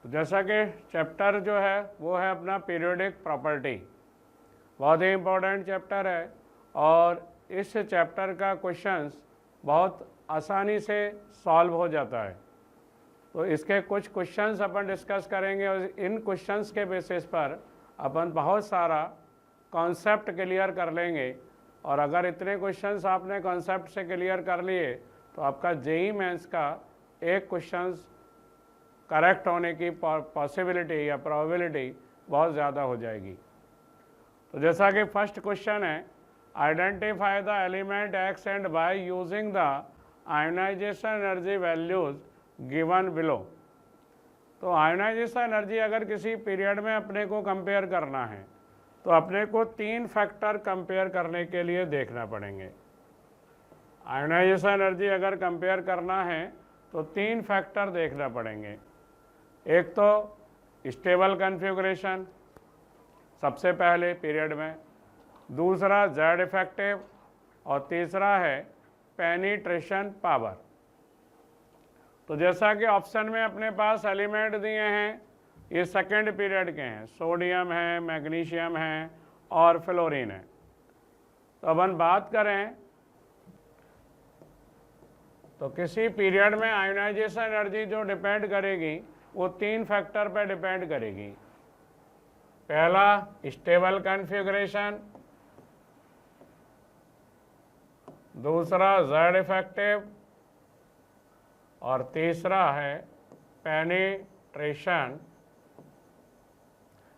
तो जैसा कि चैप्टर जो है वो है अपना पीरियोडिक प्रॉपर्टी, बहुत ही इम्पोर्टेंट चैप्टर है और इस चैप्टर का क्वेश्चंस बहुत आसानी से सॉल्व हो जाता है। तो इसके कुछ क्वेश्चंस अपन डिस्कस करेंगे और इन क्वेश्चंस के बेसिस पर अपन बहुत सारा कॉन्सेप्ट क्लियर कर लेंगे। और अगर इतने क्वेश्चंस आपने कॉन्सेप्ट से क्लियर कर लिए तो आपका जेईई मेंस का एक क्वेश्चंस करेक्ट होने की पॉसिबिलिटी या प्रोबेबिलिटी बहुत ज़्यादा हो जाएगी। तो जैसा कि फर्स्ट क्वेश्चन है, identify the element X and Y using the ionization energy values given below. तो आयोनाइजेशन एनर्जी अगर किसी पीरियड में अपने को कंपेयर करना है तो अपने को 3 फैक्टर कंपेयर करने के लिए देखना पड़ेंगे। आयोनाइजेशन एनर्जी अगर कंपेयर करना है तो 3 फैक्टर देखना पड़ेंगे। एक तो स्टेबल कन्फिगरेशन सबसे पहले पीरियड में, दूसरा जेड इफेक्टिव और तीसरा है पेनिट्रेशन पावर। तो जैसा कि ऑप्शन में अपने पास एलिमेंट दिए हैं, ये सेकेंड पीरियड के हैं, सोडियम है, मैग्नीशियम है और फ्लोरीन है। तो अपन बात करें तो किसी पीरियड में आयोनाइजेशन एनर्जी जो डिपेंड करेगी वो 3 फैक्टर पर डिपेंड करेगी। पहला स्टेबल कॉन्फ़िगरेशन, दूसरा जेड इफेक्टिव और तीसरा है पेनिट्रेशन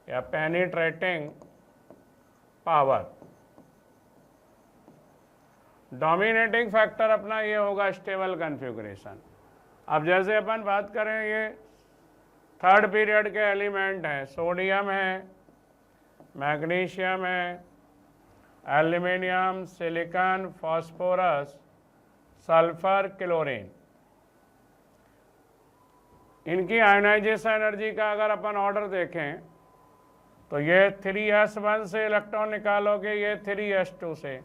या पेनिट्रेटिंग पावर। डोमिनेटिंग फैक्टर अपना ये होगा स्टेबल कॉन्फ़िगरेशन। अब जैसे अपन बात करें, ये थर्ड पीरियड के एलिमेंट हैं, सोडियम है, मैग्नीशियम है, aluminium, silicon, phosphorus, sulphur, chlorine. इनकी आयोनाइजेशन एनर्जी का अगर अपन ऑर्डर देखें तो ये 3s1 से इलेक्ट्रॉन निकालोगे, ये 3s2 से,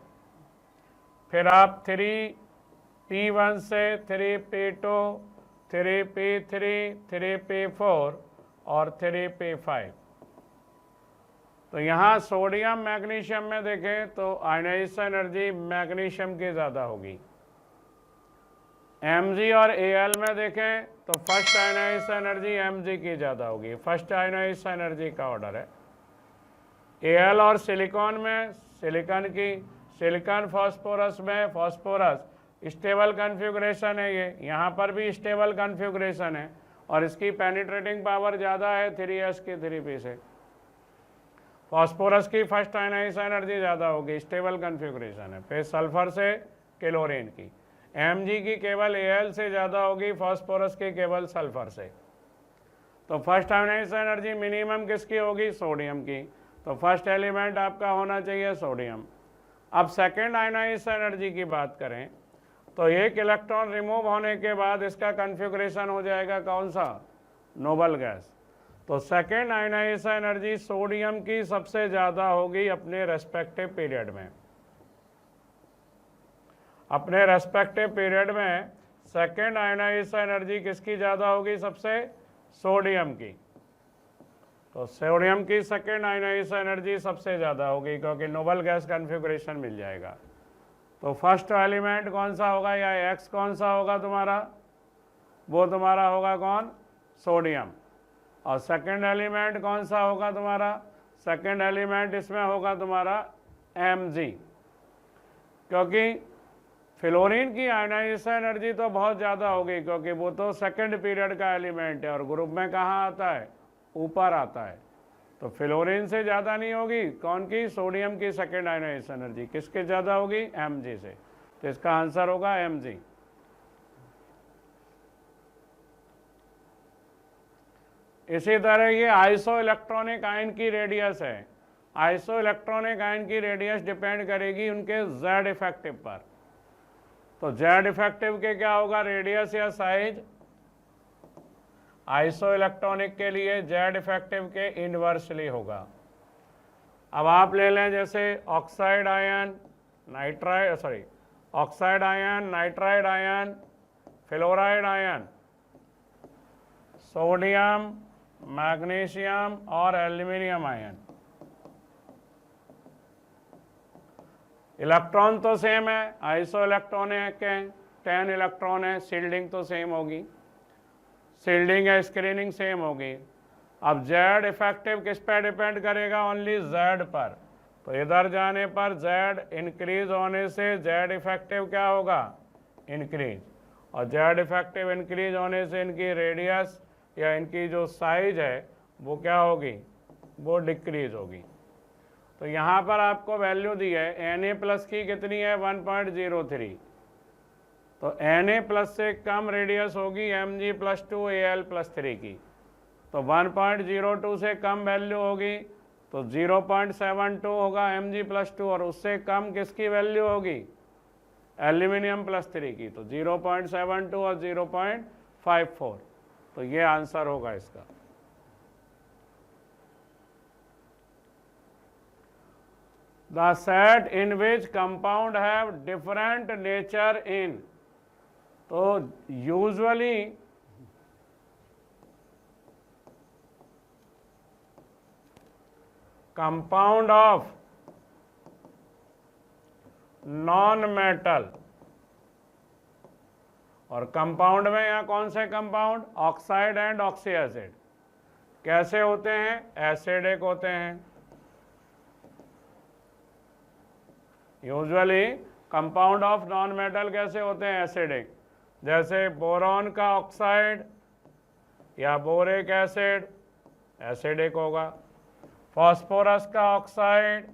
फिर आप 3p1 से 3p2, 3p3, 3p4 और 3p5। तो यहाँ सोडियम मैग्नीशियम में देखें तो आयोनाइजेशन एनर्जी मैग्नीशियम की ज़्यादा होगी। Mg और Al में देखें तो फर्स्ट आयोनाइजेशन एनर्जी Mg की ज़्यादा होगी, फर्स्ट आयोनाइजेशन एनर्जी का ऑर्डर है। Al और सिलिकॉन में सिलिकॉन फास्फोरस में फास्फोरस स्टेबल कॉन्फ़िगरेशन है, ये यहाँ पर भी स्टेबल कॉन्फ़िगरेशन है और इसकी पेनिट्रेटिंग पावर ज़्यादा है 3s की 3p से। फास्फोरस की फर्स्ट आयोनाइजेशन एनर्जी ज़्यादा होगी, स्टेबल कॉन्फ़िगरेशन है। फिर सल्फर से क्लोरीन की, Mg की केवल Al से ज़्यादा होगी, फास्फोरस की केवल सल्फर से। तो फर्स्ट आयोनाइजेशन एनर्जी मिनिमम किसकी होगी? सोडियम की। तो फर्स्ट एलिमेंट आपका होना चाहिए सोडियम। अब सेकेंड आयोनाइजेशन एनर्जी की बात करें तो एक इलेक्ट्रॉन रिमूव होने के बाद इसका कॉन्फ़िगरेशन हो जाएगा कौन सा? Noble gas. तो सेकेंड आयोनाइजेशन एनर्जी सोडियम की सबसे ज़्यादा होगी अपने रेस्पेक्टिव पीरियड में। अपने रेस्पेक्टिव पीरियड में सेकेंड आयोनाइजेशन एनर्जी किसकी ज़्यादा होगी? सबसे सोडियम की। तो सोडियम की सेकेंड आयोनाइजेशन एनर्जी सबसे ज़्यादा होगी क्योंकि नोबल गैस कॉन्फ़िगरेशन मिल जाएगा। तो फर्स्ट एलिमेंट कौन सा होगा या एक्स कौन सा होगा तुम्हारा? वो तुम्हारा होगा कौन? सोडियम। और सेकेंड एलिमेंट कौन सा होगा तुम्हारा? सेकेंड एलिमेंट इसमें होगा तुम्हारा Mg, क्योंकि फ्लोरीन की आयोनाइजेशन एनर्जी तो बहुत ज़्यादा होगी क्योंकि वो तो सेकेंड पीरियड का एलिमेंट है और ग्रुप में कहाँ आता है? ऊपर आता है। तो फ्लोरीन से ज़्यादा नहीं होगी, कौन की? सोडियम की सेकेंड आयोनाइजेशन एनर्जी किसके ज़्यादा होगी? Mg से। तो इसका आंसर होगा Mg। इसी तरह ये आइसो इलेक्ट्रॉनिक आयन की रेडियस है। आइसो इलेक्ट्रॉनिक आयन की रेडियस डिपेंड करेगी उनके जेड इफेक्टिव पर। तो जेड इफेक्टिव के क्या होगा? रेडियस या साइज। आइसो इलेक्ट्रॉनिक के लिए जेड इफेक्टिव के इनवर्सली होगा। अब आप ले लें जैसे oxide ion, oxide ion, nitride ion, fluoride ion, sodium, magnesium और एल्यूमिनियम आयन। इलेक्ट्रॉन तो सेम है, आइसो इलेक्ट्रॉन है के 10 इलेक्ट्रॉन है, शील्डिंग तो सेम होगी, शील्डिंग या स्क्रीनिंग सेम होगी। अब Z इफेक्टिव किस पे डिपेंड करेगा? ओनली Z पर। तो इधर जाने पर Z इंक्रीज होने से Z इफेक्टिव क्या होगा? इंक्रीज। और Z इफेक्टिव इंक्रीज होने से इनकी रेडियस या इनकी जो साइज है वो क्या होगी? वो डिक्रीज होगी। तो यहाँ पर आपको वैल्यू दी है Na प्लस की कितनी है? 1.03। तो Na प्लस से कम रेडियस होगी Mg प्लस 2 Al प्लस 3 की। तो 1.02 से कम वैल्यू होगी तो 0.72 होगा Mg प्लस 2, और उससे कम किसकी वैल्यू होगी? एल्यूमिनियम प्लस 3 की। तो 0.72 और 0.54। तो ये आंसर होगा इसका। The set in which compound have different nature in, तो usually compound of non metal, और कंपाउंड में यहाँ कौन से compound? Oxide and oxy acid. कैसे होते हैं? एसिडिक होते हैं। Usually compound of non metal कैसे होते हैं? एसिडिक। जैसे बोरॉन का ऑक्साइड या बोरिक एसिड एसिडिक होगा, फास्फोरस का ऑक्साइड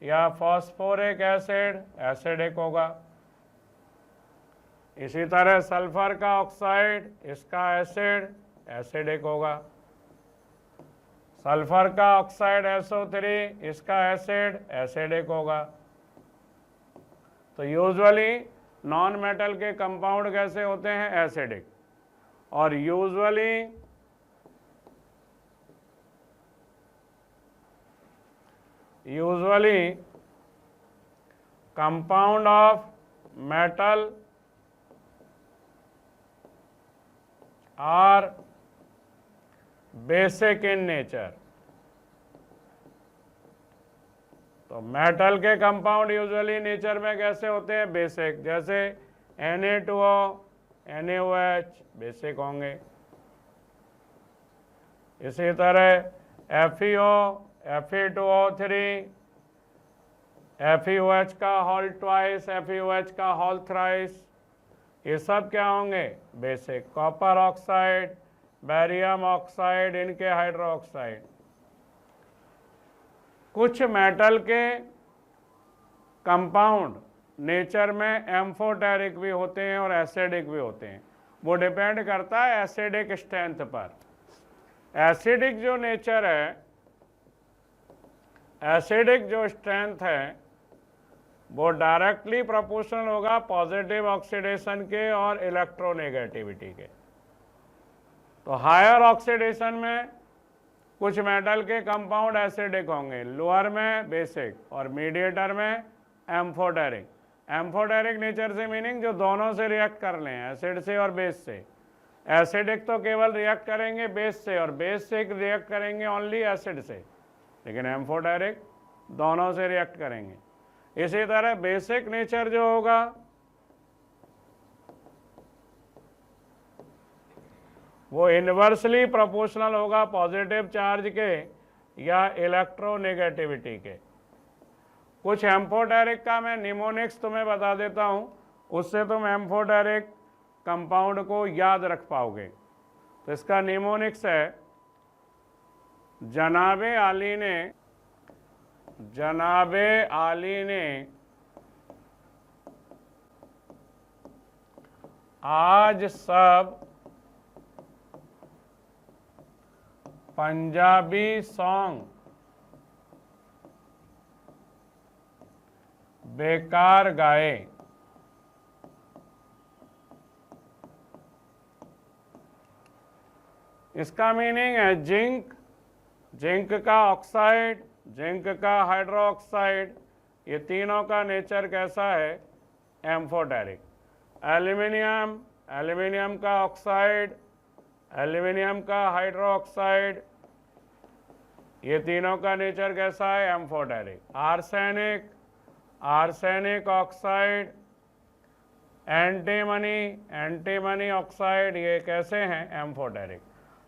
या फास्फोरिक एसिड एसिडिक होगा। इसी तरह सल्फर का ऑक्साइड, इसका एसिड एसिडिक होगा। सल्फर का ऑक्साइड SO3, इसका एसिड एसिडिक होगा। तो यूजुअली नॉन मेटल के कंपाउंड कैसे होते हैं? एसिडिक। और usually compound of metal are basic in nature. तो मेटल के कंपाउंड यूजुअली नेचर में कैसे होते हैं? बेसिक। जैसे Na2O, NaOH बेसिक होंगे। इसी तरह FeO, Fe2O3, FeOH का होल ट्वाइस, FeOH का होल थ्राइस, ये सब क्या होंगे? Basic. Copper oxide, barium oxide, इनके हाइड्रोक्साइड। कुछ मेटल के कंपाउंड नेचर में एम्फोटेरिक भी होते हैं और एसिडिक भी होते हैं। वो डिपेंड करता है एसिडिक स्ट्रेंथ पर। एसिडिक जो नेचर है, एसिडिक जो स्ट्रेंथ है, वो डायरेक्टली प्रोपोर्शनल होगा पॉजिटिव ऑक्सीडेशन के और इलेक्ट्रोनेगेटिविटी के। तो हायर ऑक्सीडेशन में कुछ मेटल के कंपाउंड एसिडिक होंगे, लोअर में बेसिक और मीडिएटर में एम्फोटेरिक। एम्फोटेरिक नेचर से मीनिंग जो दोनों से रिएक्ट कर लें, एसिड से और बेस से। एसिडिक तो केवल रिएक्ट करेंगे बेस से, और बेस से रिएक्ट करेंगे ओनली एसिड से, लेकिन एम्फोटेरिक दोनों से रिएक्ट करेंगे। इसी तरह बेसिक नेचर जो होगा वो इन्वर्सली प्रोपोर्शनल होगा पॉजिटिव चार्ज के या इलेक्ट्रोनेगेटिविटी के। कुछ एम्फोटेरिक का मैं निमोनिक्स तुम्हें बता देता हूं, उससे तुम एम्फोटेरिक कंपाउंड को याद रख पाओगे। तो इसका निमोनिक्स है, जनाबे आली ने आज सब पंजाबी सॉन्ग बेकार गाए। इसका मीनिंग है जिंक, जिंक का ऑक्साइड, जिंक का हाइड्रोक्साइड, ये तीनों का नेचर कैसा है? एम्फोटेरिक। एल्यूमिनियम, एल्यूमिनियम का ऑक्साइड एल्यूमिनियम का हाइड्रो ऑक्साइड, ये तीनों का नेचर कैसा है? Amphoteric. Arsenic, arsenic oxide, antimony, antimony oxide, ये कैसे हैं? एम्फोटेरिक।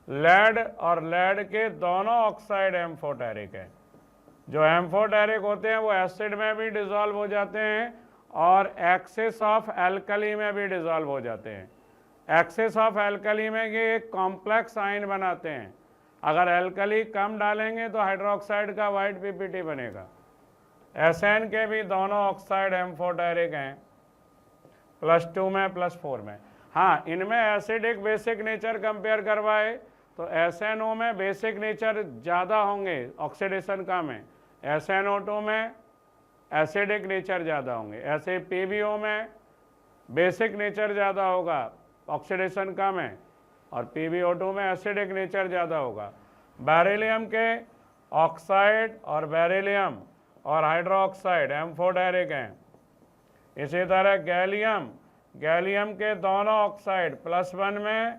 लेड और लेड के दोनों ऑक्साइड एम्फोटेरिक है। जो एम्फोटेरिक होते हैं वो एसिड में भी डिसॉल्व हो जाते हैं और एक्सेस ऑफ एल्कली में भी डिसॉल्व हो जाते हैं। एक्सेस ऑफ एल्कली में ये एक कॉम्प्लेक्स आयन बनाते हैं। अगर एल्कली कम डालेंगे तो हाइड्रोक्साइड का वाइट पीपीटी बनेगा। एसएन के भी दोनों ऑक्साइड एम्फोटेरिक हैं, +2 में +4 में। हाँ, इनमें एसिडिक बेसिक नेचर कंपेयर करवाए तो SNO में बेसिक नेचर ज़्यादा होंगे, ऑक्सीडेशन कम है। SNO2 में एसिडिक नेचर ज़्यादा होंगे। ऐसे PbO में बेसिक नेचर ज़्यादा होगा, ऑक्सीडेशन कम है, और PbO2 में एसिडिक नेचर ज़्यादा होगा। बेरिलियम के ऑक्साइड और बेरिलियम और हाइड्रो ऑक्साइड एम्फोटेरिक हैं। इसी तरह गैलियम, गैलियम के दोनों ऑक्साइड +1 में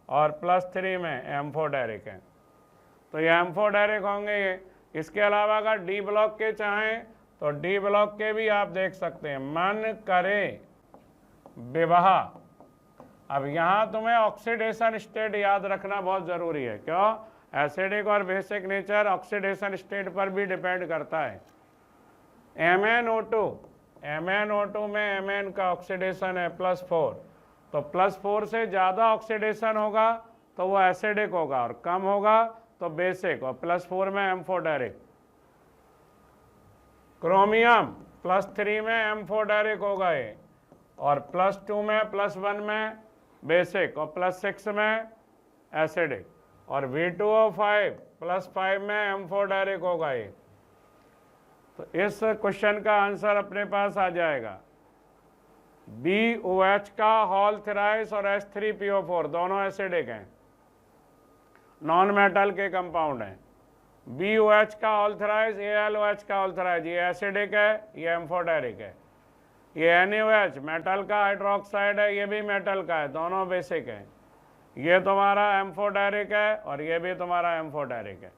और +3 में एम्फोटेरिक हैं। तो ये एम्फोटेरिक होंगे ये। इसके अलावा अगर डी ब्लॉक के चाहें तो डी ब्लॉक के भी आप देख सकते हैं। मन करे विवाह। अब यहाँ तुम्हें ऑक्सीडेशन स्टेट याद रखना बहुत ज़रूरी है। क्यों? एसिडिक और बेसिक नेचर ऑक्सीडेशन स्टेट पर भी डिपेंड करता है। MnO2, MnO2 में Mn का ऑक्सीडेशन है +4, तो +4 से ज़्यादा ऑक्सीडेशन होगा तो वो एसिडिक होगा और कम होगा तो बेसिक, और +4 में एम्फोटेरिक। क्रोमियम +3 में एम्फोटेरिक होगा ये, और +2 में +1 में बेसिक और +6 में एसिडिक, और V2O5 +5 में एम्फोटेरिक होगा ये। तो इस क्वेश्चन का आंसर अपने पास आ जाएगा। BOH का हॉल थ्राइस और H3PO4 दोनों एसिडिक हैं, नॉन मेटल के कंपाउंड हैं। BOH का हॉल थ्राइस, ALOH का हॉल थ्राइस, ये एसिडिक है, ये एम्फोटेरिक है। ये NaOH मेटल का हाइड्रोक्साइड है, ये भी मेटल का है, दोनों बेसिक है। ये तुम्हारा एम्फोटेरिक है और ये भी तुम्हारा एम्फोटेरिक है।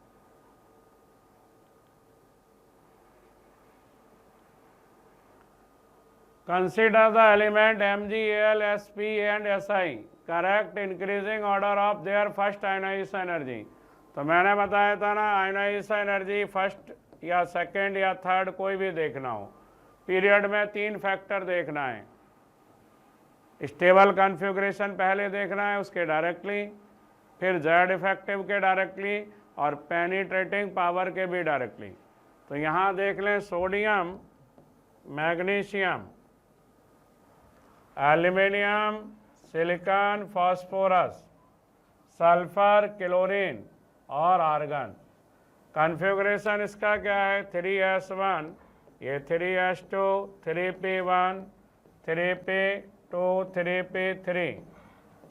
Consider the element Mg, Al, Sp and Si correct increasing order of their first ionization energy। तो मैंने बताया था ना, आयनाइजेशन एनर्जी फर्स्ट या सेकंड या थर्ड कोई भी देखना हो, पीरियड में 3 फैक्टर देखना है। स्टेबल कॉन्फ़िगरेशन पहले देखना है, उसके डायरेक्टली, फिर जेड इफेक्टिव के डायरेक्टली, और पेनिट्रेटिंग पावर के भी डायरेक्टली। तो यहाँ देख लें, sodium, magnesium, aluminium, silicon, phosphorus, sulphur, chlorine और आर्गन। कॉन्फ़िगरेशन इसका क्या है? 3s1, ये 3s2, 3p1, 3p2, 3p3,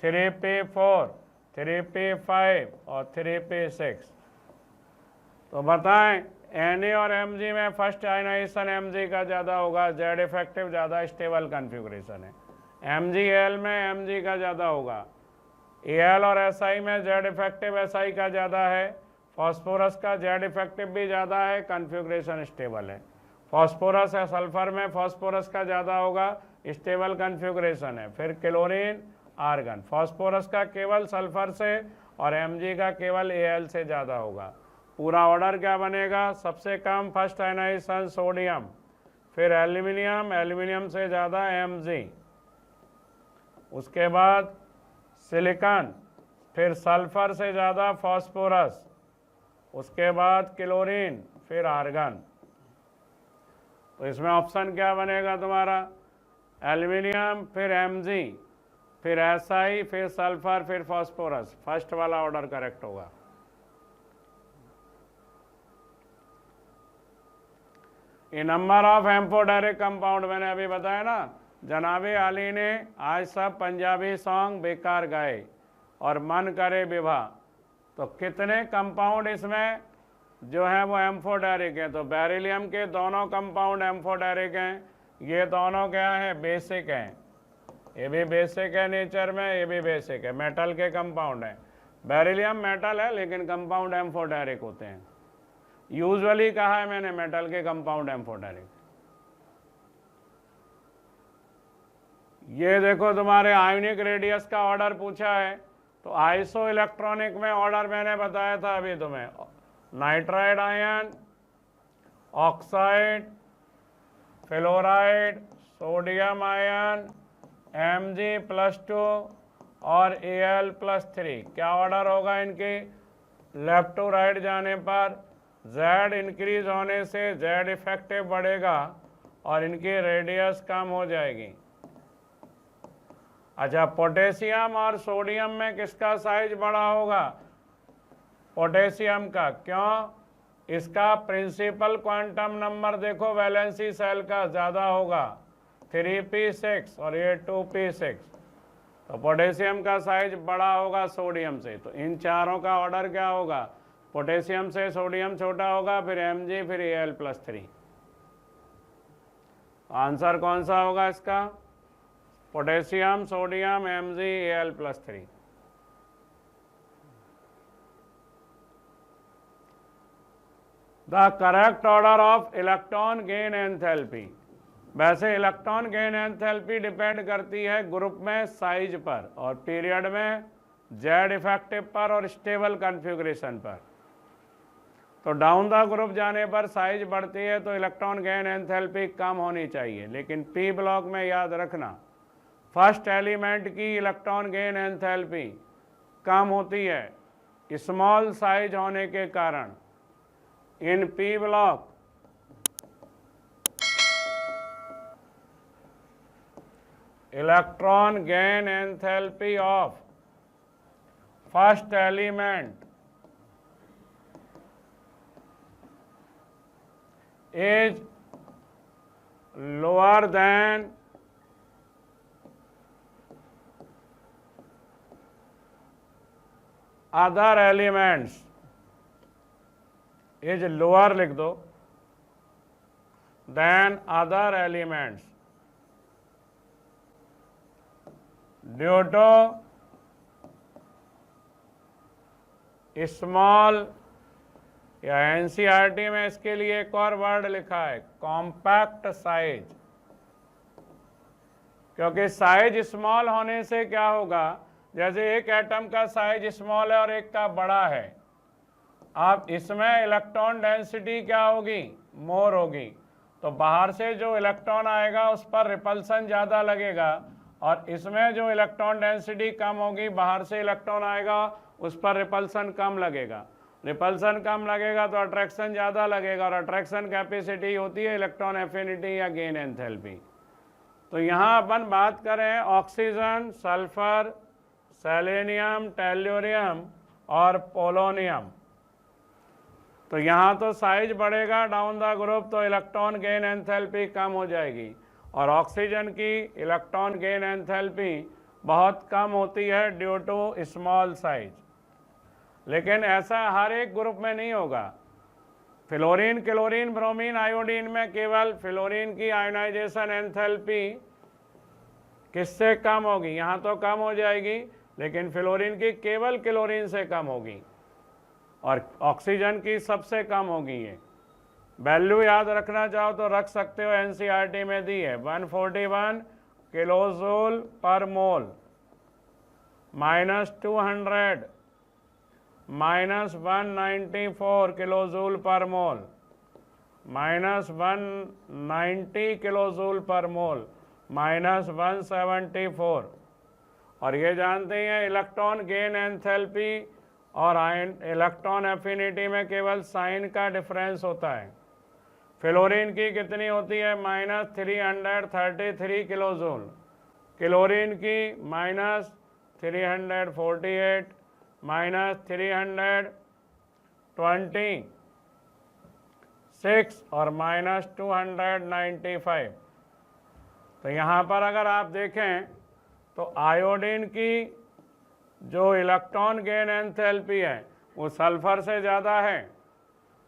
3p4, 3p5 और 3p6। तो बताएं, Na और Mg में फर्स्ट आयनाइजेशन Mg का ज़्यादा होगा, जेड इफेक्टिव ज़्यादा स्टेबल कॉन्फ़िगरेशन है। MgAl में Mg का ज़्यादा होगा। Al और Si में जेड इफेक्टिव Si का ज़्यादा है। फॉस्फोरस का जेड इफेक्टिव भी ज़्यादा है, कॉन्फ़िगरेशन स्टेबल है। फॉस्फोरस है, सल्फर में फॉस्फोरस का ज़्यादा होगा, स्टेबल कॉन्फ़िगरेशन है। फिर क्लोरीन, आर्गन। फॉस्फोरस का केवल सल्फर से और Mg का केवल Al से ज़्यादा होगा। पूरा ऑर्डर क्या बनेगा? सबसे कम फर्स्ट आयनाइजेशन सोडियम, फिर एल्यूमिनियम, एल्यूमिनियम से ज़्यादा Mg, उसके बाद सिलिकॉन, फिर सल्फर से ज़्यादा फॉस्फोरस, उसके बाद क्लोरीन, फिर आर्गन। तो इसमें ऑप्शन क्या बनेगा तुम्हारा? एल्यूमिनियम, फिर Mg, फिर Si, फिर सल्फर, फिर फॉस्फोरस। फर्स्ट वाला ऑर्डर करेक्ट होगा। ये नंबर ऑफ एम्फोटेरिक कंपाउंड मैंने अभी बताया ना, जनाबे आली ने आज सब पंजाबी सॉन्ग बेकार गाए और मन करे विवाह। तो कितने कंपाउंड इसमें जो है वो एम्फोटेरिक हैं? तो बेरिलियम के दोनों कंपाउंड एम्फोटेरिक हैं। ये दोनों क्या है? बेसिक हैं। ये भी बेसिक है नेचर में, ये भी बेसिक है, मेटल के कंपाउंड हैं। बेरिलियम मेटल है लेकिन कंपाउंड एम्फोटेरिक होते हैं। यूजुअली कहा है मैंने मेटल के कंपाउंड एम्फोटेरिक। ये देखो तुम्हारे आयोनिक रेडियस का ऑर्डर पूछा है, तो आइसो इलेक्ट्रॉनिक में ऑर्डर मैंने बताया था अभी तुम्हें, nitride ion, oxide, fluoride, sodium ion, Mg+2 और Al+3। क्या ऑर्डर होगा इनके? लेफ्ट टू राइट जाने पर Z इंक्रीज होने से Z इफेक्टिव बढ़ेगा और इनकी रेडियस कम हो जाएगी। अच्छा, पोटेशियम और सोडियम में किसका साइज बड़ा होगा? पोटेशियम का। क्यों? इसका प्रिंसिपल क्वांटम नंबर देखो वैलेंसी सेल का ज़्यादा होगा, 3p6 और ये 2p6, तो पोटेशियम का साइज बड़ा होगा सोडियम से। तो इन चारों का ऑर्डर क्या होगा? पोटेशियम से सोडियम छोटा होगा, फिर Mg, फिर Al+3। आंसर कौन सा होगा इसका? Potassium, sodium, Mg, Al+3। The correct order of electron gain enthalpy. वैसे इलेक्ट्रॉन गेन एंथैल्पी डिपेंड करती है ग्रुप में साइज पर और पीरियड में Z इफेक्टिव पर और स्टेबल कॉन्फ़िगरेशन पर। तो डाउन द ग्रुप जाने पर साइज बढ़ती है तो इलेक्ट्रॉन गेन एंथैल्पी कम होनी चाहिए, लेकिन P ब्लॉक में याद रखना फर्स्ट एलिमेंट की इलेक्ट्रॉन गेन एंथैल्पी कम होती है स्मॉल साइज होने के कारण। इन P block electron gain enthalpy of first element is lower than other elements, is lower लिख दो, than other elements due to small, या एनसीईआरटी में इसके लिए एक और वर्ड लिखा है कॉम्पैक्ट साइज। क्योंकि साइज स्मॉल होने से क्या होगा, जैसे एक एटम का साइज स्मॉल है और एक का बड़ा है, अब इसमें इलेक्ट्रॉन डेंसिटी क्या होगी? मोर होगी। तो बाहर से जो इलेक्ट्रॉन आएगा उस पर रिपल्सन ज़्यादा लगेगा और इसमें जो इलेक्ट्रॉन डेंसिटी कम होगी, बाहर से इलेक्ट्रॉन आएगा उस पर रिपल्सन कम लगेगा। रिपल्सन कम लगेगा तो अट्रैक्शन ज़्यादा लगेगा और अट्रैक्शन कैपेसिटी होती है इलेक्ट्रॉन एफिनिटी या गेन एंथैल्पी। तो यहाँ अपन बात करें ऑक्सीजन, सल्फर, सेलेनियम, टेल्यूरियम और पोलोनियम। तो यहाँ तो साइज बढ़ेगा डाउन द ग्रुप तो इलेक्ट्रॉन गेन एंथैल्पी कम हो जाएगी, और ऑक्सीजन की इलेक्ट्रॉन गेन एंथैल्पी बहुत कम होती है ड्यू टू स्मॉल साइज। लेकिन ऐसा हर एक ग्रुप में नहीं होगा। फ्लोरीन, क्लोरीन, ब्रोमीन, आयोडीन में केवल फ्लोरीन की आयोनाइजेशन एंथैल्पी किससे कम होगी? यहाँ तो कम हो जाएगी, लेकिन फ्लोरीन की केवल क्लोरीन से कम होगी और ऑक्सीजन की सबसे कम होगी। ये वैल्यू याद रखना चाहो तो रख सकते हो, एनसीईआरटी में दी है 141 किलोजूल पर मोल, -200 -194 किलोजूल पर मोल, -190 किलोजूल पर मोल, -174। और ये जानते हैं इलेक्ट्रॉन गेन एंथैल्पी और इलेक्ट्रॉन एफिनिटी में केवल साइन का डिफरेंस होता है। फ्लोरीन की कितनी होती है? -333 किलोजूल, क्लोरीन की -348, -326 और -295। तो यहाँ पर अगर आप देखें तो आयोडीन की जो इलेक्ट्रॉन गेन एंथैल्पी है वो सल्फर से ज़्यादा है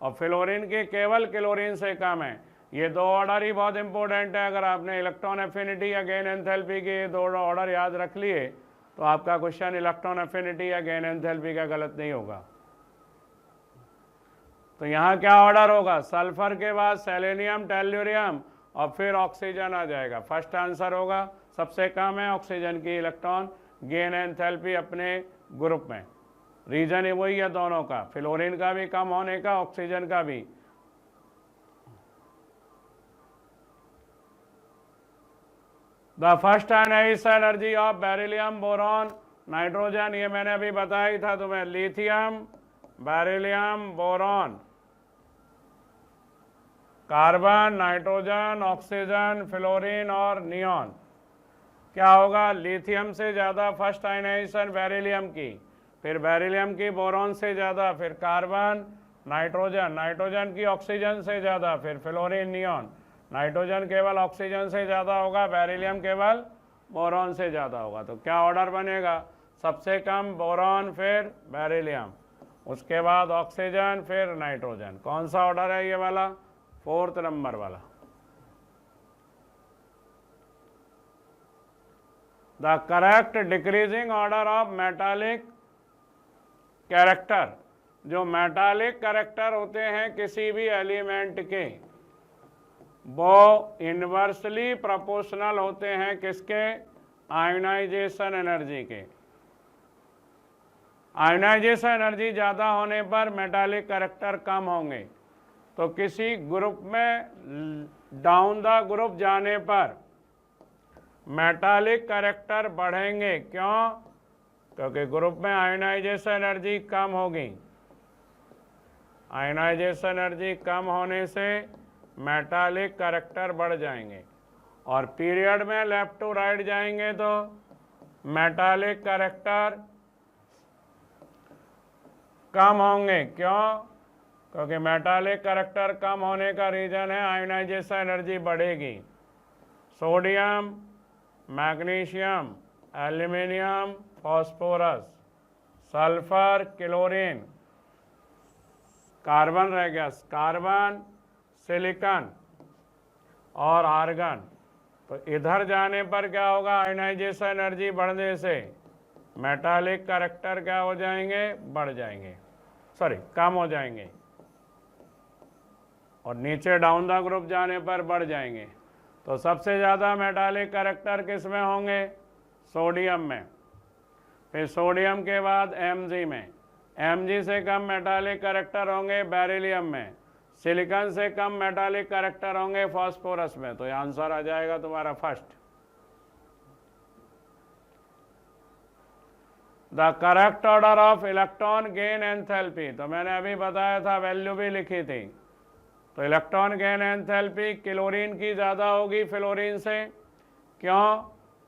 और फ्लोरीन की केवल क्लोरीन से कम है। ये दो ऑर्डर ही बहुत इंपॉर्टेंट है। अगर आपने इलेक्ट्रॉन एफिनिटी या गेन एंथैल्पी के ये दो ऑर्डर याद रख लिए तो आपका क्वेश्चन इलेक्ट्रॉन एफिनिटी या गेन एंथैल्पी का गलत नहीं होगा। तो यहाँ क्या ऑर्डर होगा, सल्फर के बाद सेलेनियम, टेल्यूरियम और फिर ऑक्सीजन आ जाएगा। फर्स्ट आंसर होगा, सबसे कम है ऑक्सीजन की इलेक्ट्रॉन गेन एंथैल्पी अपने ग्रुप में। रीजन वही है दोनों का, फ्लोरीन का भी कम होने का, ऑक्सीजन का भी। The first ionize energy of beryllium, boron, nitrogen, ये मैंने अभी बताया ही था तुम्हें। Lithium, beryllium, boron, carbon, nitrogen, oxygen, fluorine और नियॉन। क्या होगा, लिथियम से ज़्यादा फर्स्ट आयनाइजेशन बेरिलियम की, फिर बेरिलियम की बोरॉन से ज़्यादा, फिर कार्बन, नाइट्रोजन, नाइट्रोजन की ऑक्सीजन से ज़्यादा, फिर फ्लोरीन, नियॉन। नाइट्रोजन केवल ऑक्सीजन से ज़्यादा होगा, बेरिलियम केवल बोरॉन से ज़्यादा होगा। तो क्या ऑर्डर बनेगा, सबसे कम बोरॉन, फिर बेरिलियम, उसके बाद ऑक्सीजन, फिर नाइट्रोजन। कौन सा ऑर्डर है ये वाला, 4th नंबर वाला। The correct decreasing order of metallic character, जो मेटालिक कैरेक्टर होते हैं किसी भी एलिमेंट के, वो इन्वर्सली प्रोपोर्शनल होते हैं किसके, आयोनाइजेशन एनर्जी के। आयोनाइजेशन एनर्जी ज़्यादा होने पर मेटालिक कैरेक्टर कम होंगे। तो किसी ग्रुप में डाउन द ग्रुप जाने पर मेटालिक कैरेक्टर बढ़ेंगे। क्यों, क्योंकि ग्रुप में आयोनाइजेशन एनर्जी कम होगी। आयोनाइजेशन एनर्जी कम होने से मेटालिक कैरेक्टर बढ़ जाएंगे, और पीरियड में लेफ्ट टू राइट जाएंगे तो मेटालिक कैरेक्टर कम होंगे। क्यों, क्योंकि मेटालिक कैरेक्टर कम होने का रीजन है आयोनाइजेशन एनर्जी बढ़ेगी। Sodium, magnesium, aluminium, phosphorus, sulphur, chlorine, carbon रह गया, कार्बन, सिलिकॉन और आर्गन। तो इधर जाने पर क्या होगा, आयोनाइजेशन एनर्जी बढ़ने से मेटालिक कैरेक्टर क्या हो जाएंगे, बढ़ जाएंगे, सॉरी कम हो जाएंगे, और नीचे डाउन द ग्रुप जाने पर बढ़ जाएंगे। तो सबसे ज़्यादा मेटालिक कैरेक्टर किस में होंगे, सोडियम में, फिर सोडियम के बाद Mg में, Mg से कम मेटालिक कैरेक्टर होंगे बेरिलियम में, सिलिकॉन से कम मेटालिक कैरेक्टर होंगे फास्फोरस में। तो आंसर आ जाएगा तुम्हारा first. The correct order of electron gain enthalpy, तो मैंने अभी बताया था, वैल्यू भी लिखी थी। तो इलेक्ट्रॉन गेन एंथैल्पी क्लोरीन की ज़्यादा होगी फ्लोरीन से। क्यों,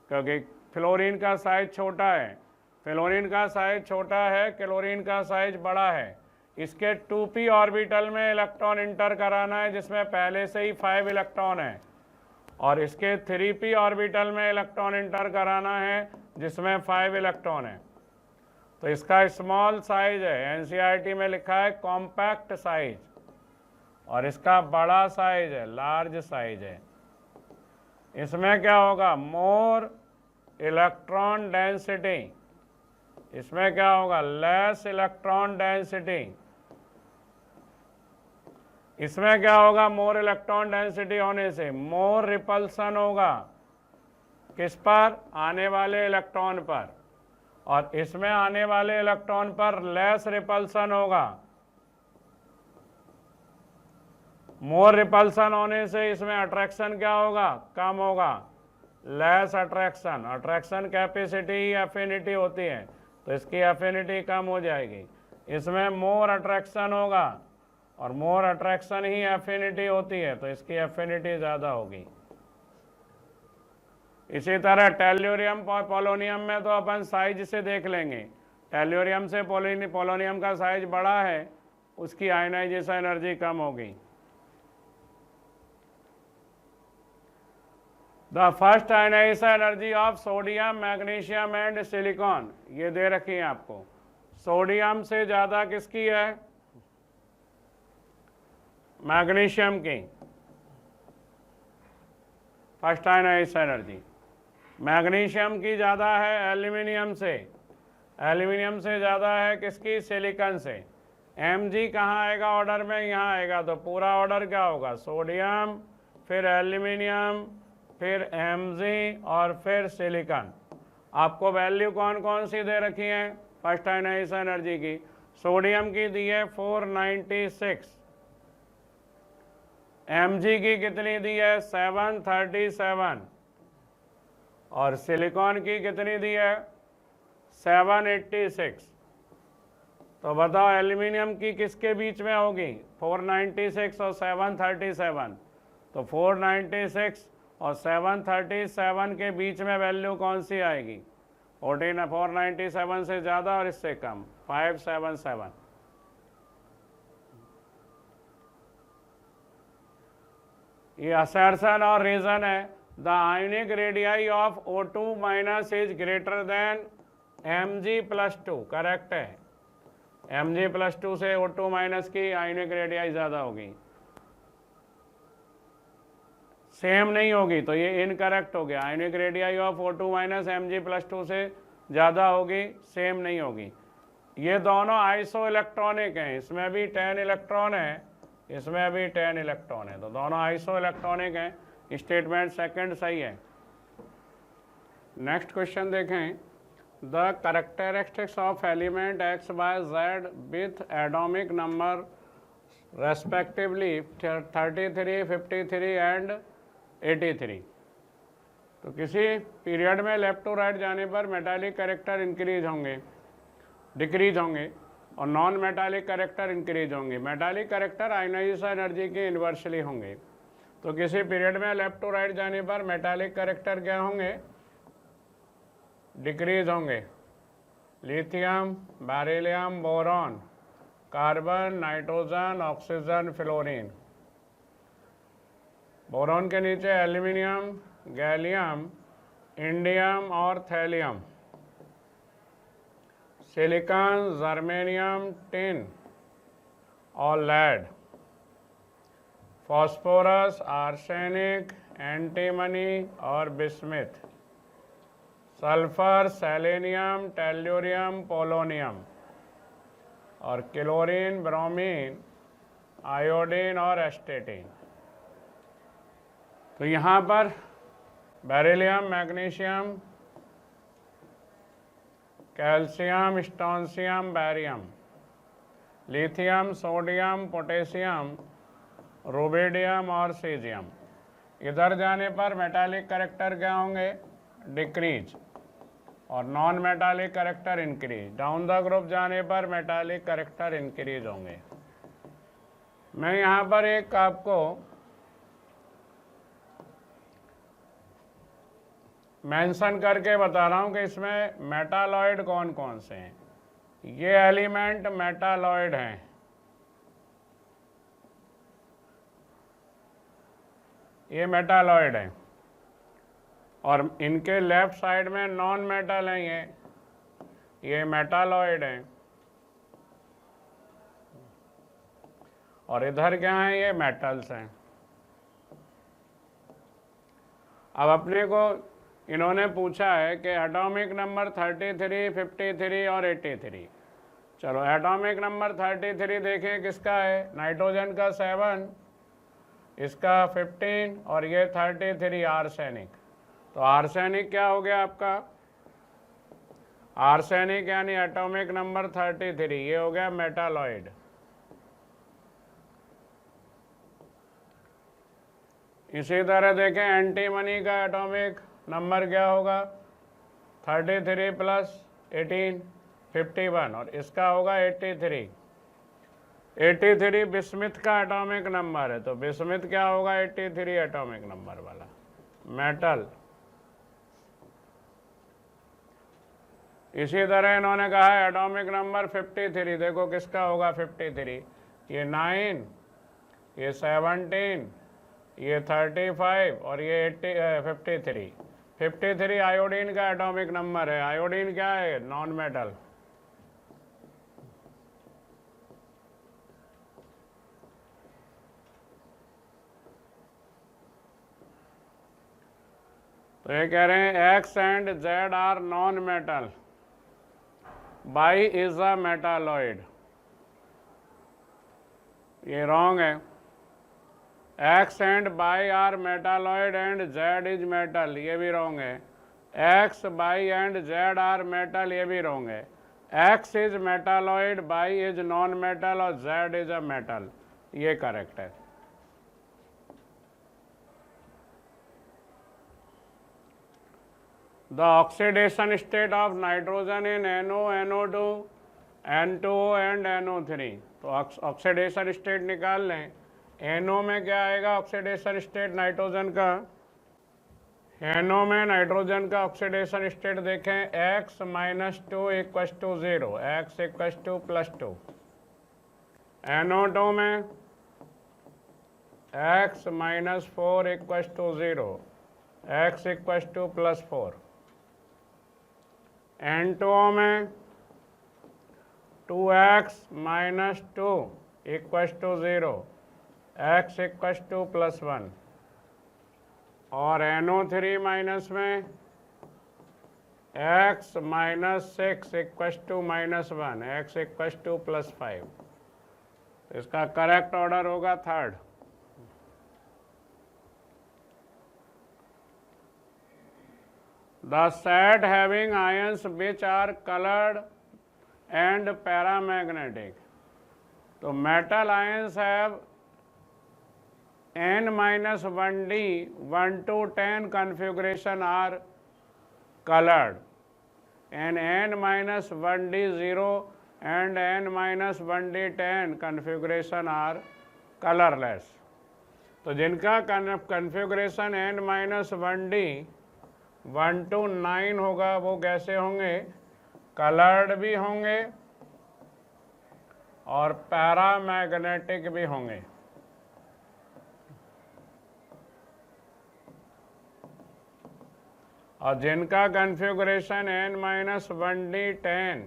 क्योंकि फ्लोरीन का साइज छोटा है, फ्लोरीन का साइज छोटा है, क्लोरीन का साइज बड़ा है। इसके 2p ऑर्बिटल में इलेक्ट्रॉन इंटर कराना है जिसमें पहले से ही 5 इलेक्ट्रॉन है, और इसके 3p ऑर्बिटल में इलेक्ट्रॉन इंटर कराना है जिसमें 5 इलेक्ट्रॉन है। तो इसका स्मॉल साइज है, NCERT में लिखा है कॉम्पैक्ट साइज, और इसका बड़ा साइज है, लार्ज साइज है। इसमें क्या होगा, मोर इलेक्ट्रॉन डेंसिटी, इसमें क्या होगा, लेस इलेक्ट्रॉन डेंसिटी। इसमें क्या होगा, मोर इलेक्ट्रॉन डेंसिटी होने से मोर रिपल्सन होगा, किस पर, आने वाले इलेक्ट्रॉन पर, और इसमें आने वाले इलेक्ट्रॉन पर लेस रिपल्सन होगा। मोर रिपल्सन होने से इसमें अट्रैक्शन क्या होगा, कम होगा, less attraction. Attraction capacity affinity होती है, तो इसकी एफिनिटी कम हो जाएगी। इसमें मोर अट्रैक्शन होगा, और मोर अट्रैक्शन ही एफिनिटी होती है, तो इसकी एफिनिटी ज़्यादा होगी। इसी तरह टेल्यूरियम और पोलोनियम में तो अपन साइज से देख लेंगे। टेल्यूरियम से पोलोनियम का साइज बड़ा है, उसकी आयनाइजेशन एनर्जी कम होगी। The first ionization energy of sodium, magnesium and silicon, ये दे रखी है आपको। सोडियम से ज़्यादा किसकी है, मैग्नीशियम की फर्स्ट आयनाइजेशन एनर्जी। मैग्नीशियम की ज़्यादा है एल्यूमिनियम से, एल्यूमिनियम से ज़्यादा है किसकी, सिलिकॉन से। Mg कहाँ आएगा ऑर्डर में, यहाँ आएगा। तो पूरा ऑर्डर क्या होगा, सोडियम, फिर एल्यूमिनियम, फिर Mg और फिर सिलिकॉन। आपको वैल्यू कौन कौन सी दे रखी है फर्स्ट आयनाइजेशन एनर्जी की। सोडियम की दी है 496, Mg की कितनी दी है 737, और सिलिकॉन की कितनी दी है 786। तो बताओ एल्यूमिनियम की किसके बीच में होगी, 496 और 737। तो 496 और 737 के बीच में वैल्यू कौन सी आएगी, 497 से ज़्यादा और इससे कम 577। ये असर्शन और रीजन है, the ionic radii of O2 minus is greater than Mg+2, correct है। Mg+2 से O2 माइनस की आयोनिक रेडियाई ज़्यादा होगी, सेम नहीं होगी, तो ये इनकरेक्ट हो गया। Ionic radii of O2 minus Mg+2 से ज़्यादा होगी, सेम नहीं होगी। ये दोनों आइसो इलेक्ट्रॉनिक हैं, इसमें भी 10 इलेक्ट्रॉन है, इसमें भी 10 इलेक्ट्रॉन है, तो दोनों आइसो इलेक्ट्रॉनिक हैं। स्टेटमेंट सेकंड सही है। नेक्स्ट क्वेश्चन देखें, the characteristics of element X, Y, Z with atomic number respectively 33, 53 and 83। तो किसी पीरियड में लेफ्ट टू राइट जाने पर मेटालिक कैरेक्टर इंक्रीज होंगे, डिक्रीज होंगे, और नॉन मेटालिक कैरेक्टर इंक्रीज होंगे। मेटालिक कैरेक्टर आयनाइजेशन एनर्जी के इन्वर्सली होंगे। तो किसी पीरियड में लेफ्ट टू राइट जाने पर मेटालिक कैरेक्टर क्या होंगे, डिक्रीज होंगे। Lithium, beryllium, boron, carbon, nitrogen, oxygen, fluorine. Boron के नीचे एल्यूमिनियम, गैलियम, इंडियम और थैलियम। सिलिकॉन, जर्मेनियम, टिन और लेड। फॉस्फोरस, आर्सेनिक, एंटीमनी और bismuth. Sulphur, selenium, tellurium, polonium. और क्लोरीन, ब्रोमीन, आयोडीन और एस्टेटिन। तो यहाँ पर beryllium, magnesium, calcium, strontium, barium, lithium, sodium, potassium, rubidium और सीजियम। इधर जाने पर मेटालिक कैरेक्टर क्या होंगे, डिक्रीज, और non metallic character increase. Down the group जाने पर मेटालिक कैरेक्टर इंक्रीज होंगे। मैं यहाँ पर एक आपको मेंशन करके बता रहा हूँ कि इसमें मेटालॉइड कौन कौन से हैं। ये एलिमेंट मेटालॉइड हैं, ये मेटालॉइड हैं, और इनके लेफ्ट साइड में नॉन मेटल हैं, ये मेटालॉइड हैं, और इधर क्या है, ये मेटल्स हैं। अब अपने को इन्होंने पूछा है कि एटॉमिक नंबर 33, 53 और 83। चलो एटॉमिक नंबर 33 देखें किसका है, नाइट्रोजन का 7, इसका 15 और ये 33 आर्सेनिक। तो आर्सेनिक क्या हो गया आपका, आर्सेनिक यानी एटॉमिक नंबर 33, ये हो गया मेटालॉइड। इसी तरह देखें एंटीमनी का एटॉमिक नंबर क्या होगा, 33 प्लस 18 51, और इसका होगा 83। 83 बिस्मिथ का एटॉमिक नंबर है, तो बिस्मिथ क्या होगा, 83 एटॉमिक नंबर वाला मेटल। इसी तरह इन्होंने कहा है एटॉमिक नंबर 53, देखो किसका होगा 53, ये 9, ये 17, ये 35 और ये 53। 53 आयोडीन का एटॉमिक नंबर है। आयोडीन क्या है, नॉन मेटल। तो ये कह रहे हैं X and Z are non metal, Y is a metalloid. ये रॉन्ग है। X and Y are metalloid and Z is metal, ये भी रॉन्ग है। X, Y and Z are metal, ये भी रॉन्ग है। X is metalloid, Y is non metal और Z is a metal, ये करेक्ट है। The oxidation state of nitrogen in NO, NO2, N2O and NO3। तो oxidation state निकाल लें। NO में क्या आएगा ऑक्सीडेशन स्टेट नाइट्रोजन का? NO में नाइट्रोजन का ऑक्सीडेशन स्टेट देखें, X - 2 = 0, X = +2। NO2 में X - 4 = 0, X = +4। N2O में 2X - 2 = 0, X = +1। और NO3 माइनस में X - 6 = -1, X = +5। इसका करेक्ट ऑर्डर होगा third. The set having ions which are colored and paramagnetic। तो metal ions have N-1d 1 to 10 configuration are colored, and N-1d 0 and N-1d 10 configuration are colorless। तो जिनका configuration N-1d 1 to 9 होगा वो कैसे होंगे? Coloured भी होंगे और पैरामैग्नेटिक भी होंगे। और जिनका कॉन्फ़िगरेशन N-1d 10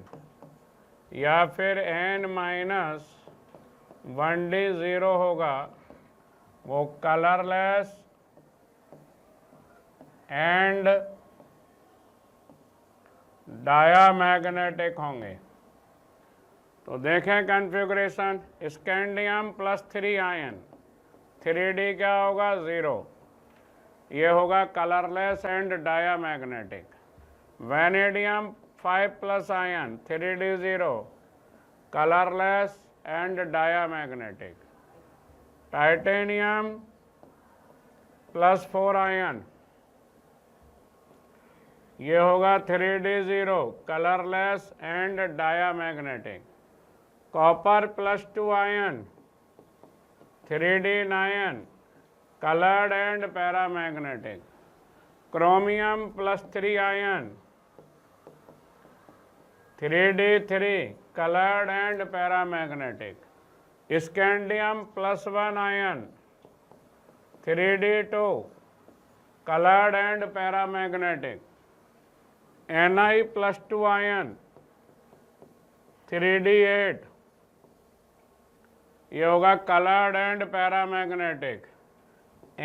या फिर N-1d 0 होगा वो कलरलेस एंड डायामैग्नेटिक होंगे। तो देखें कॉन्फ़िगरेशन, स्कैंडियम +3 आयन 3D क्या होगा? 0, ये होगा colourless and diamagnetic. Vanadium 5+ ion 3D 0, colourless and diamagnetic. Titanium +4 ion, ये होगा 3D 0, colourless and diamagnetic. Copper +2 ion 3D 9, coloured and paramagnetic. Chromium +3 ion 3D 3, coloured and paramagnetic. Scandium +1 ion 3D 2, coloured and paramagnetic. Ni +2 ion 3D 8, ये होगा coloured and paramagnetic.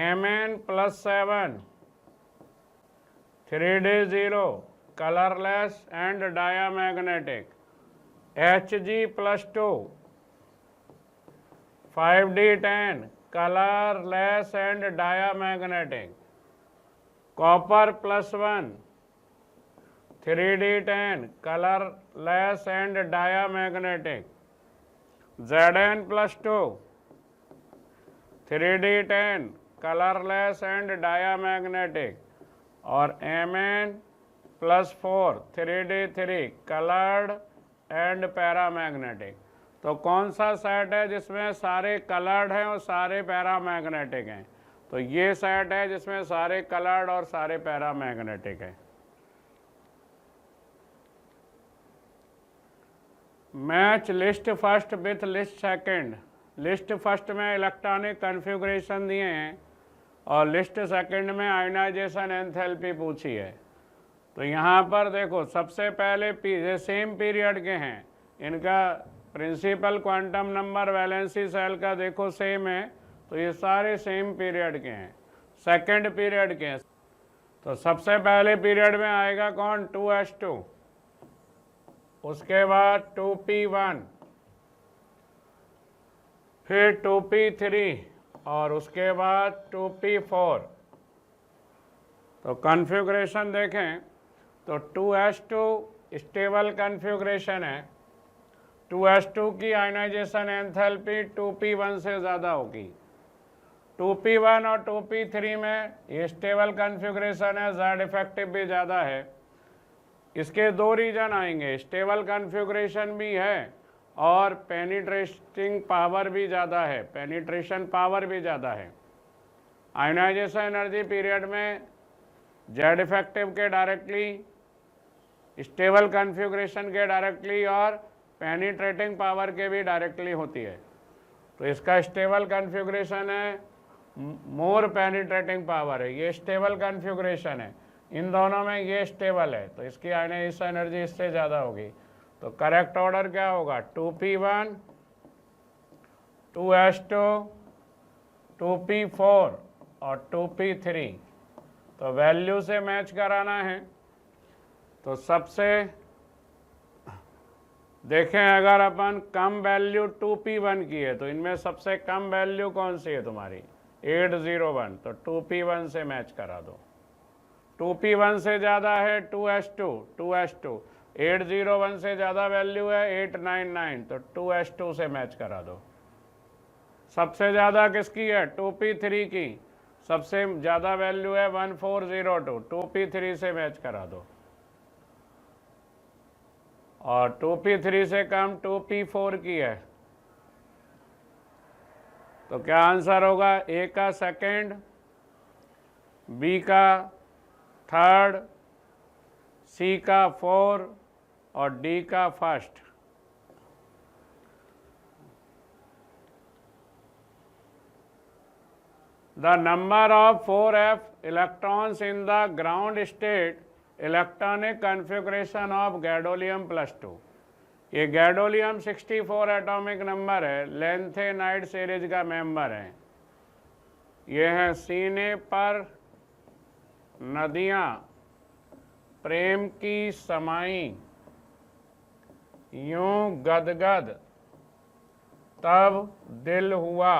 Mn +7 3D 0, colourless and diamagnetic. Hg +2 5D 10, colourless and diamagnetic. Copper +1 3D 10, colourless and diamagnetic. Zn +2 3D 10, colourless and diamagnetic. और Mn +4 3D 3, coloured and paramagnetic. तो कौन सा set है जिसमें सारे coloured हैं और सारे पैरामैग्नेटिक हैं? तो ये सेट है जिसमें सारे कलर्ड और सारे पैरामैग्नेटिक हैं। Match list first with list second. List first में इलेक्ट्रॉनिक कॉन्फ़िगरेशन दिए हैं और लिस्ट सेकंड में आयनाइजेशन एंथैल्पी पूछी है। तो यहाँ पर देखो सबसे पहले सेम पीरियड के हैं, इनका principal quantum number valency shell का देखो सेम है, तो ये सारे सेम पीरियड के हैं, सेकंड पीरियड के हैं। तो सबसे पहले पीरियड में आएगा कौन, 2s2, उसके बाद 2p1, फिर 2p3 और उसके बाद 2p4। तो कॉन्फ़िगरेशन देखें तो 2s2 स्टेबल कॉन्फ़िगरेशन है, 2s2 की आयनाइजेशन एंथैल्पी 2p1 से ज़्यादा होगी। 2p1 और 2p3 में ये स्टेबल कॉन्फ़िगरेशन है, Z इफेक्टिव भी ज़्यादा है। इसके दो रीजन आएंगे, स्टेबल कॉन्फ़िगरेशन भी है और पेनिट्रेटिंग पावर भी ज़्यादा है, पेनिट्रेशन पावर भी ज़्यादा है। आयनाइजेशन एनर्जी पीरियड में Z इफेक्टिव के डायरेक्टली, स्टेबल कॉन्फ़िगरेशन के डायरेक्टली और पेनिट्रेटिंग पावर के भी डायरेक्टली होती है। तो इसका स्टेबल कॉन्फ़िगरेशन है, मोर पेनिट्रेटिंग पावर है, ये स्टेबल कॉन्फ़िगरेशन है। इन दोनों में ये स्टेबल है, तो इसकी आयनाइजेशन एनर्जी इससे ज़्यादा होगी। तो करेक्ट ऑर्डर क्या होगा, 2p1, 2s2, 2p4 और 2p3। तो वैल्यू से मैच कराना है। तो सबसे देखें, अगर अपन कम वैल्यू 2p1 की है तो इनमें सबसे कम वैल्यू कौन सी है तुम्हारी, 801, तो 2p1 से मैच करा दो। 2p1 से ज़्यादा है 2s2, 801 से ज़्यादा वैल्यू है 899, तो 2s2 से मैच करा दो। सबसे ज़्यादा किसकी है, 2p3 की, सबसे ज़्यादा वैल्यू है 1402, 2p3 से मैच करा दो। और 2p3 से कम 2p4 की है, तो क्या आंसर होगा, ए का सेकेंड, बी का थर्ड, सी का 4 और डी का first. The number of 4f electrons in the ground state electronic configuration of gadolinium. ये गैडोलियम 64 एटॉमिक नंबर है, लेंथेनाइड सीरीज का मेंबर है। ये है सीने पर नदियाँ प्रेम की समाई, यूं गदगद तब दिल हुआ,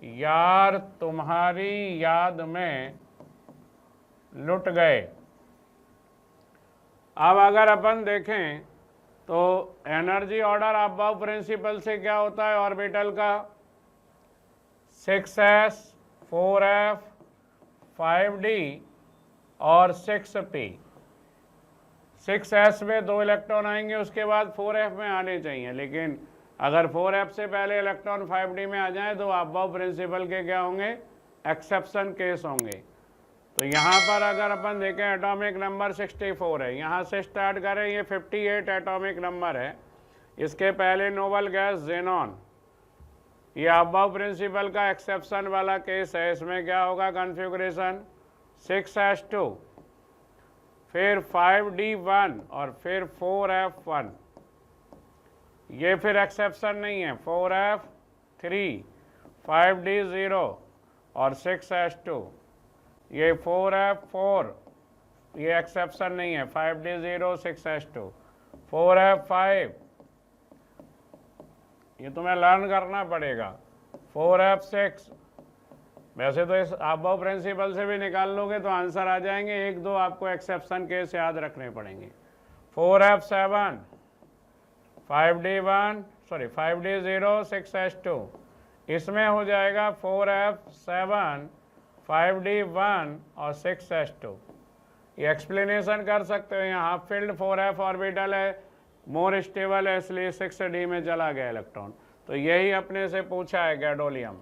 यार तुम्हारी याद में लुट गए। अब अगर अपन देखें तो एनर्जी ऑर्डर अबव प्रिंसिपल से क्या होता है ऑर्बिटल का, 6s, 4f, 5d और 6p। 6s में 2 इलेक्ट्रॉन आएंगे, उसके बाद 4f में आने चाहिए, लेकिन अगर 4f से पहले इलेक्ट्रॉन 5d में आ जाए तो अबव प्रिंसिपल के क्या होंगे, एक्सेप्शन केस होंगे। तो यहाँ पर अगर अपन देखें एटॉमिक नंबर 64 है, यहाँ से स्टार्ट करें, ये 58 एटॉमिक नंबर है, इसके पहले नोबल गैस जेनॉन, ये अबव प्रिंसिपल का एक्सेप्शन वाला केस है। इसमें क्या होगा कॉन्फ़िगरेशन, 6s2, फिर 5d1 और फिर 4f1, ये फिर एक्सेप्शन नहीं है, 4f3, 5d0 और 6s2, ये 4f4, ये एक्सेप्शन नहीं है, 5d0, 6s2, 4f5, ये तुम्हें लर्न करना पड़ेगा, 4f6। वैसे तो इस अबव प्रिंसिपल से भी निकाल लोगे तो आंसर आ जाएंगे, 1-2 आपको एक्सेप्शन केस याद रखने पड़ेंगे। 4f7, 5d1, sorry 5d0, 6s2, इसमें हो जाएगा 4f7, 5d1 और 6s2। ये एक्सप्लेनेशन कर सकते हो, यहाँ हाफ फील्ड 4f ऑर्बिटल है, मोर स्टेबल है, इसलिए 6d में चला गया इलेक्ट्रॉन। तो यही अपने से पूछा है गैडोलियम।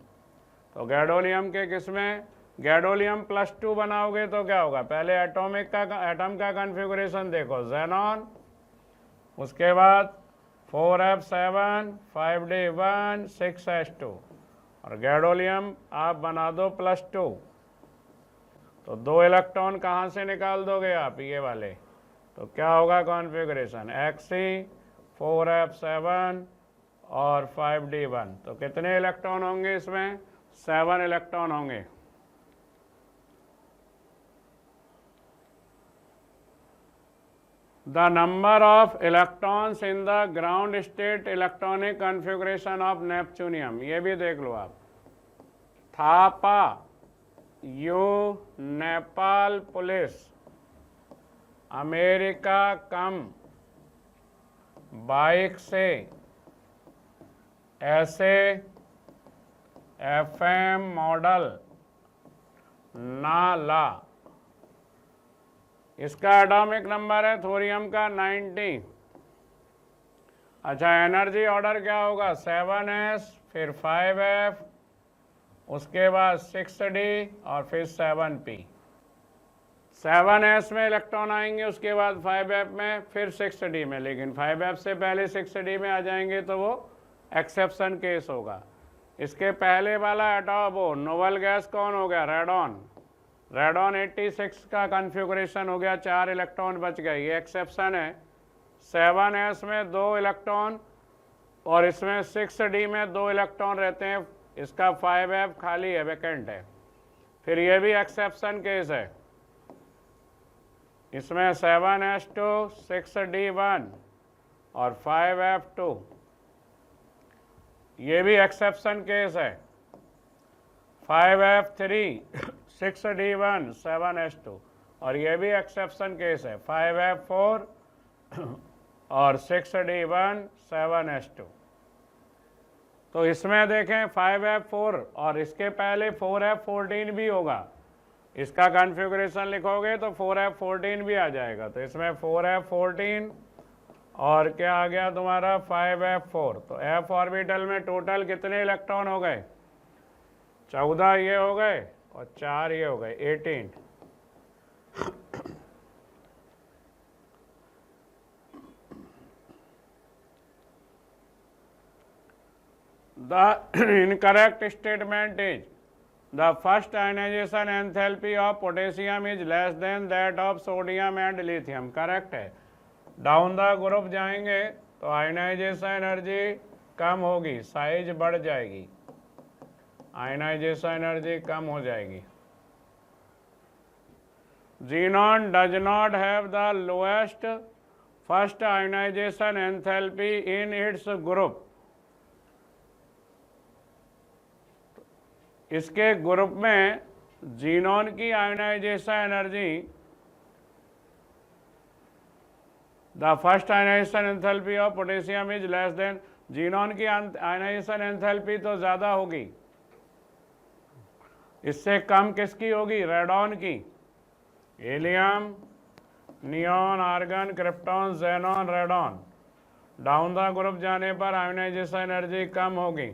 तो गैडोलियम के किसमें, गैडोलियम+2 बनाओगे तो क्या होगा, पहले एटम का कॉन्फ़िगरेशन देखो, ज़ेनॉन, उसके बाद 4f7, 5d1, 6s2 और गैडोलियम आप बना दो +2। तो 2 इलेक्ट्रॉन कहाँ से निकाल दोगे आप, ये वाले, तो क्या होगा कॉन्फ़िगरेशन, Xc, 4f7 और 5d1। तो कितने इलेक्ट्रॉन होंगे इसमें, 7 इलेक्ट्रॉन होंगे। The number of electrons in the ground state electronic configuration of neptunium, ये भी देख लो आप। Thapa, you, Nepal police, America come, bike से, ऐसे, एफएम मॉडल, नाला। इसका एटॉमिक नंबर है थोरियम का 90। अच्छा, एनर्जी ऑर्डर क्या होगा? 7s, फिर 5f, उसके बाद 6d और फिर 7p। 7s में इलेक्ट्रॉन आएंगे, उसके बाद 5f में, फिर 6d में, लेकिन 5f से पहले 6d में आ जाएंगे तो वो एक्सेप्शन केस होगा। इसके पहले वाला एटॉम वो नोबल गैस कौन हो गया? रेडॉन। रेडॉन 86 का कॉन्फ़िगरेशन हो गया, 4 इलेक्ट्रॉन बच गए, ये एक्सेप्शन है। 7s में 2 इलेक्ट्रॉन और इसमें 6d में 2 इलेक्ट्रॉन रहते हैं, इसका 5f खाली है, वैकेंट है, फिर ये भी एक्सेप्शन केस है। इसमें 7s2, 6d1 और 5f2, ये भी एक्सेप्शन केस है। 5f3, 6d1, 7s2 और ये भी एक्सेप्शन केस है। 5f4 और 6d1, 7s2। तो इसमें देखें 5f4 और इसके पहले 4f14 भी होगा, इसका कॉन्फ़िगरेशन लिखोगे तो 4f14 भी आ जाएगा। तो इसमें 4f14 और क्या आ गया तुम्हारा? 5f4। तो f ऑर्बिटल में टोटल कितने इलेक्ट्रॉन हो गए? 14 ये हो गए और 4 ये हो गए, 18। The incorrect statement is the first ionization enthalpy of potassium is less than that of sodium and lithium। Correct है। डाउन द ग्रुप जाएंगे तो आयनाइजेशन एनर्जी कम होगी, साइज बढ़ जाएगी, आयनाइजेशन एनर्जी कम हो जाएगी। Xenon does not have the lowest first ionization enthalpy in its group। इसके ग्रुप में जीनॉन की ionization energy, the first ionization enthalpy of potassium is less than, xenon की आयनाइजेशन एंथैल्पी तो ज़्यादा होगी, इससे कम किसकी होगी? रेडॉन की। Helium, neon, argon, krypton, xenon, radon. Down the group जाने पर आयनाइजेशन एनर्जी कम होगी।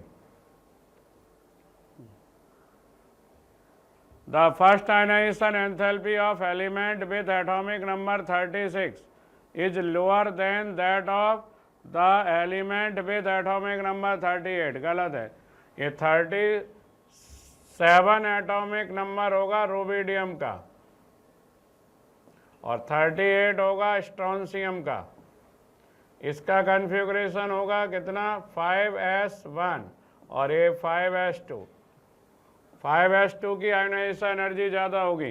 The first ionization enthalpy of element with atomic number 36 is lower than that of the element with atomic number 38। गलत है, ये 37 atomic number होगा rubidium का और 38 होगा स्ट्रोंशियम का। इसका कॉन्फ़िगरेशन होगा कितना? 5s1 और ये 5s2। 5s2 की आयनाइजेशन एनर्जी ज़्यादा होगी।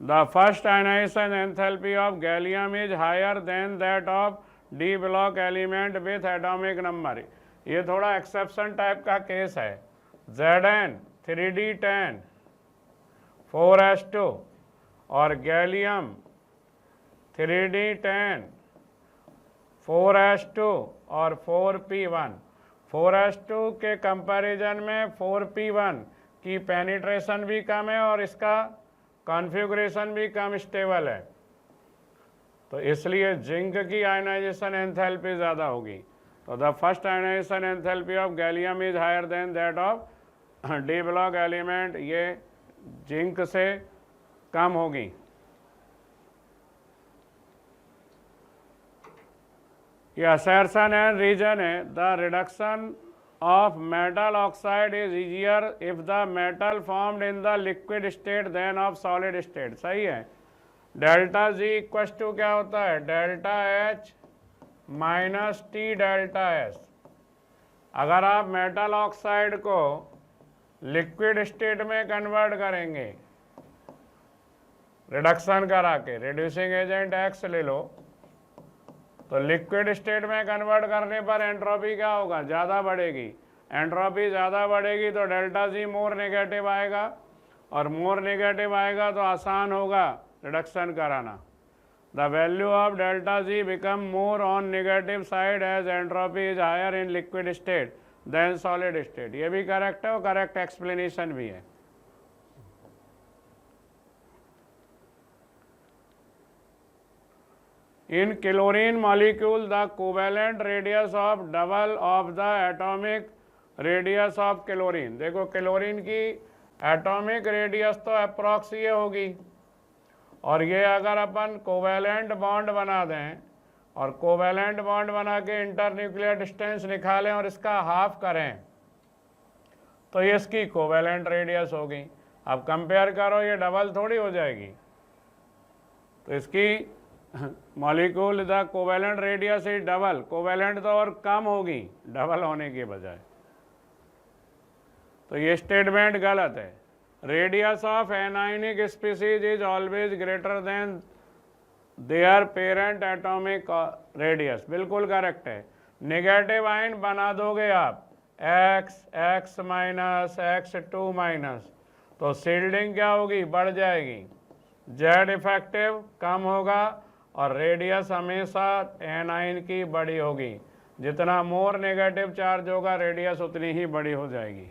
The first ionization enthalpy of gallium is higher than that of d block element with atomic number. ये थोड़ा एक्सेप्शन टाइप का केस है। Zn 3d10 4s2 और गैलियम 3d10 4s2 और 4p1। 4s2 के कंपैरिजन में 4p1 की पेनिट्रेशन भी कम है और इसका कॉन्फ़िगरेशन भी कम स्टेबल है, तो इसलिए जिंक की आयनाइजेशन एंथैल्पी ज़्यादा होगी। तो the first ionization enthalpy of gallium is higher than that of d block element, ये जिंक से कम होगी। ये असर्शन एंड रीजन है। The reduction of metal oxide is easier if the metal formed in the liquid state than of solid state। सही है। Delta G equal to क्या होता है? Delta H minus T delta S. अगर आप metal oxide को liquid state में convert करेंगे रिडक्शन करा के रिड्यूसिंग एजेंट एक्स ले लो, तो लिक्विड स्टेट में कन्वर्ट करने पर एंट्रोपी क्या होगा, ज़्यादा बढ़ेगी। एंट्रोपी ज़्यादा बढ़ेगी तो डेल्टा जी मोर नेगेटिव आएगा, और मोर नेगेटिव आएगा तो आसान होगा रिडक्शन कराना। The value of delta G become more on negative side as entropy is higher in liquid state than solid state. ये भी करेक्ट है और करेक्ट एक्सप्लेनेशन भी है। In chlorine molecule, the covalent radius of double of the atomic radius of chlorine। देखो chlorine की atomic radius तो approx ये होगी, और ये अगर अपन कोवेलेंट बॉन्ड बना दें और कोवेलेंट बॉन्ड बना के इंटरन्यूक्लियर डिस्टेंस निकालें और इसका हाफ करें तो ये इसकी कोवेलेंट रेडियस होगी। अब कंपेयर करो, ये डबल थोड़ी हो जाएगी, तो इसकी molecule the covalent radius is double, covalent तो और कम होगी डबल होने के बजाय, तो ये स्टेटमेंट गलत है। Radius of anionic species is always greater than there parent atomic radius, बिल्कुल करेक्ट है। नेगेटिव आयन बना दोगे आप x माइनस x2 माइनस, तो शील्डिंग क्या होगी, बढ़ जाएगी, जेड इफेक्टिव कम होगा, और रेडियस हमेशा एनाइन की बड़ी होगी। जितना मोर नेगेटिव चार्ज होगा रेडियस उतनी ही बड़ी हो जाएगी।